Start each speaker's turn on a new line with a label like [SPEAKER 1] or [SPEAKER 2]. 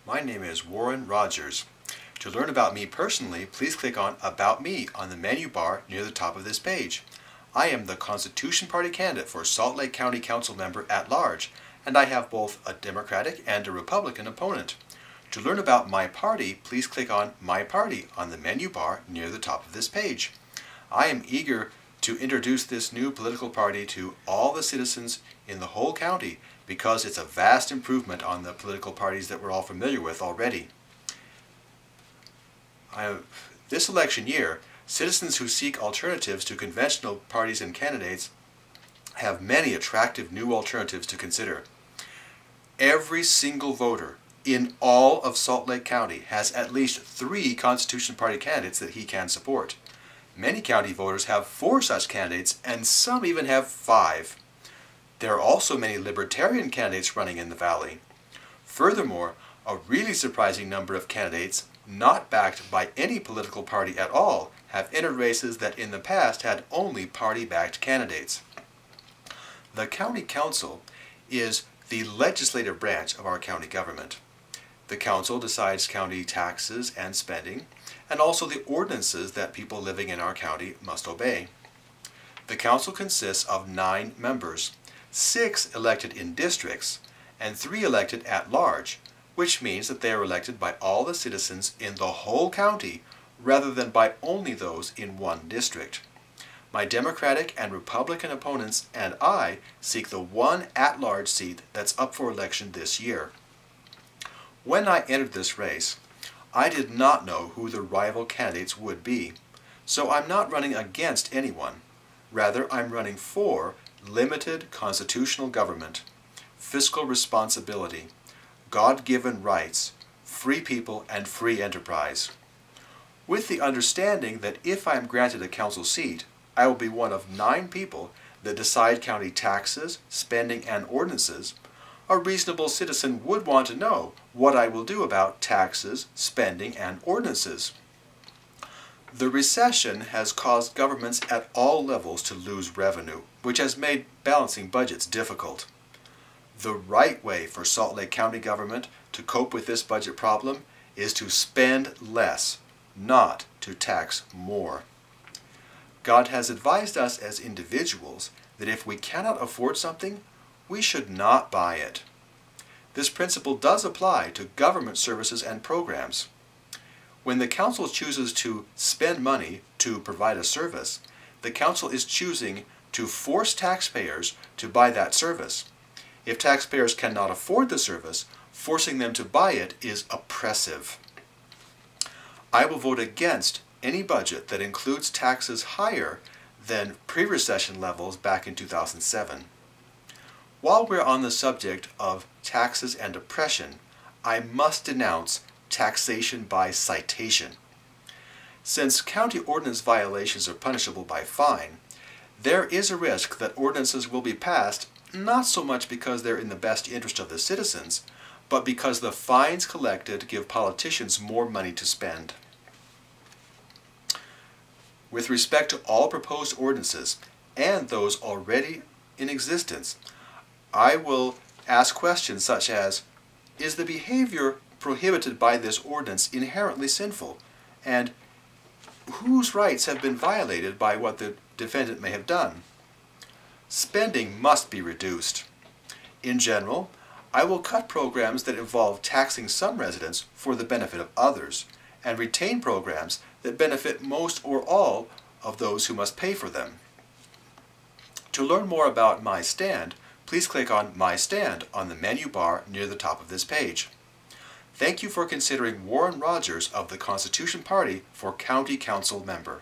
[SPEAKER 1] My name is Warren Rogers. To learn about me personally, please click on About Me on the menu bar near the top of this page. I am the Constitution Party candidate for Salt Lake County Council member at large, and I have both a Democratic and a Republican opponent. To learn about my party, please click on My Party on the menu bar near the top of this page. I am eager to introduce this new political party to all the citizens in the whole county because it's a vast improvement on the political parties that we're all familiar with already. This election year, citizens who seek alternatives to conventional parties and candidates have many attractive new alternatives to consider. Every single voter in all of Salt Lake County has at least 3 Constitution Party candidates that he can support. Many county voters have 4 such candidates, and some even have 5. There are also many Libertarian candidates running in the valley. Furthermore, a really surprising number of candidates not backed by any political party at all have entered races that in the past had only party-backed candidates. The County Council is the legislative branch of our county government. The council decides county taxes and spending, and also the ordinances that people living in our county must obey. The council consists of 9 members, 6 elected in districts, and 3 elected at large, which means that they are elected by all the citizens in the whole county rather than by only those in one district. My Democratic and Republican opponents and I seek the one at-large seat that's up for election this year. When I entered this race, I did not know who the rival candidates would be, so I'm not running against anyone. Rather, I'm running for limited constitutional government, fiscal responsibility, God-given rights, free people, and free enterprise. With the understanding that if I am granted a council seat, I will be one of 9 people that decide county taxes, spending, and ordinances, a reasonable citizen would want to know what I will do about taxes, spending, and ordinances. The recession has caused governments at all levels to lose revenue, which has made balancing budgets difficult. The right way for Salt Lake County government to cope with this budget problem is to spend less, not to tax more. God has advised us as individuals that if we cannot afford something, we should not buy it. This principle does apply to government services and programs. When the council chooses to spend money to provide a service, the council is choosing to force taxpayers to buy that service. If taxpayers cannot afford the service, forcing them to buy it is oppressive. I will vote against any budget that includes taxes higher than pre-recession levels back in 2007. While we're on the subject of taxes and oppression, I must denounce taxation by citation. Since county ordinance violations are punishable by fine, there is a risk that ordinances will be passed not so much because they're in the best interest of the citizens, but because the fines collected give politicians more money to spend. With respect to all proposed ordinances and those already in existence, I will ask questions such as, is the behavior prohibited by this ordinance inherently sinful? And whose rights have been violated by what the defendant may have done? Spending must be reduced. In general, I will cut programs that involve taxing some residents for the benefit of others, and retain programs that benefit most or all of those who must pay for them. To learn more about my stand, please click on My Stand on the menu bar near the top of this page. Thank you for considering Warren Rogers of the Constitution Party for County Council member.